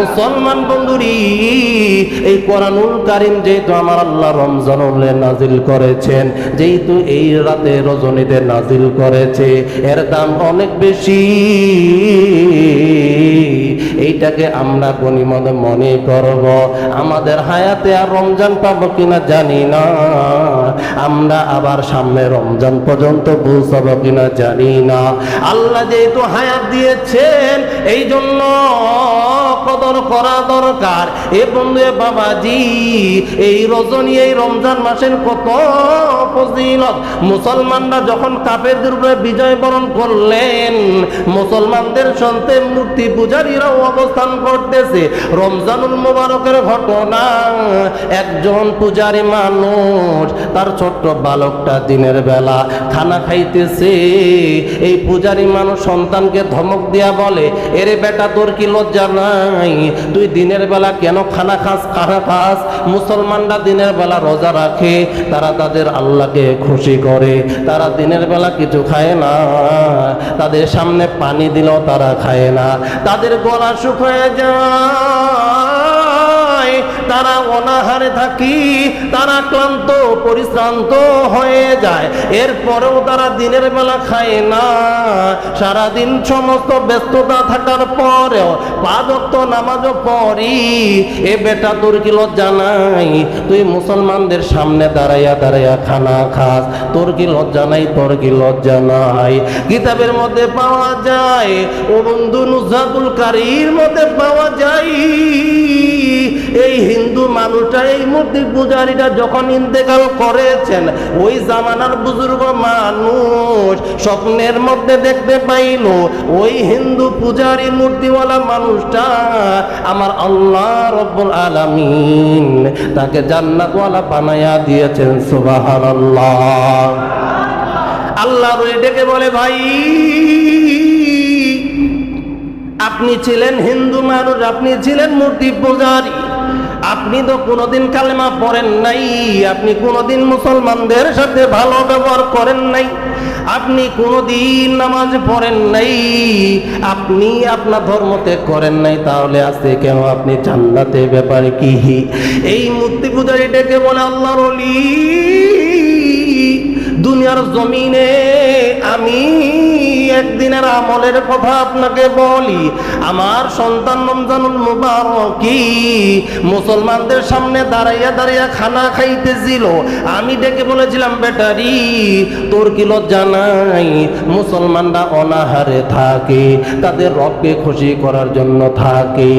মুসলমান বন্ধুরি, এই কোরআনুল কারীম যেহেতু আমার আল্লাহ রমজানুলে নাজিল করেছেন, যেহেতু এই রাতে রজনীতে নাজিল করেছে, এর দাম অনেক বেশি। এইটাকে আমরা গনিমতে মনে করব। আমাদের হায়াতে আর রমজান পাবো কিনা জানি না, আমরা আবার সামনে রমজান পর্যন্ত পৌঁছাবো কিনা জানি না। আল্লাহ যেহেতু হায়াত দিয়েছেন, এই জন্য কদর করা দরকার। এ বন্ধু বাবাজি, এই রজনী, এই রমজান মাসের কত ফজিলত। মুসলমানরা যখন কাফেরদের উপরে বিজয় বরণ করলেন, মুসলমানদের সন্তে মূর্তি পূজারীরাও অবস্থান করতেছে। রমজানুল মুবারকের ঘটনা, একজন পূজারী মানুষ তার ছোট্ট বালকটা দিনের বেলা খানা খাইতেছে। এই পূজারী মানুষ সন্তানকে ধমক দিয়া বলে, এরে বেটা, তোর কি লজ্জা নাই? তুই দিনের বেলা কেন খানা খাস? মুসলমানরা দিনের বেলা রোজা রাখে, তারা তাদের আল্লাহকে খুশি করে, তারা দিনের বেলা কিছু খায় না, তাদের সামনে পানি দিলেও তারা খায় না, তাদের গলা শুকিয়ে যায়, তারা অনাহারে থাকি, তারা ক্লান্ত পরিশ্রান্ত হয়ে যায়, এরপরেও তারা দিনের বেলা খায় না। সারাদিন সমস্ত ব্যস্ততা থাকার পরেও 5 ওয়াক্ত নামাজও পড়ি। এ বেটা, তোর কি লজ্জা নাই? তুই মুসলমানদের সামনে দাঁড়াইয়া দাঁড়াইয়া খানা খাস, তোর কি লজ্জা নাই? তোর কি লজ্জা নাই? কিতাবের মধ্যে পাওয়া যায়, ও বন্ধু নুজহাতুল কারীর মধ্যে পাওয়া যায়, এই হিন্দু মানুষটা, এই মূর্তি পূজারীটা যখন ইন্তেকাল করেছেন, ওই জামানার বুজুর্গ মানুষ স্বপ্নের মধ্যে দেখতে পাইল ওই হিন্দু পূজারী মূর্তিওয়ালা মানুষটা আমার আল্লাহ রব্বুল আলামিন তাকে জান্নাতওয়ালা বানায়া দিয়েছেন। সুবহানাল্লাহ। আল্লাহ ডেকে বলে, ভাই, আপনি ছিলেন হিন্দু মানুষ, আপনি ছিলেন মূর্তি পূজারী, আপনি তো কোনোদিন কালেমা পড়েন নাই, আপনি কোনোদিন মুসলমানদের সাথে ভালো ব্যবহার করেন নাই, আপনি কোনোদিন নামাজ পড়েন নাই, আপনি আপনার ধর্ম ত্যাগ করেন নাই, তাহলে আজকে কেন আপনি জান্নাতে? ব্যাপারে কি? এই মূর্তি পূজারীটাকে বলে, আল্লাহর ওলি, দুনিয়ার জমিনে আমি একদিনের আমলের কথা আপনাকে বলি। আমার সন্তান রমজানুল মুবারকি মুসলমানদের সামনে দাঁড়াইয়া দাঁড়াইয়া খানা খাইতেছিল, আমি ডেকে বলেছিলাম, বেটারি, তোর কি লজ্জা নাই? মুসলমানরা অনাহারে থাকে, তাদের রবকে খুশি করার জন্য থাকে।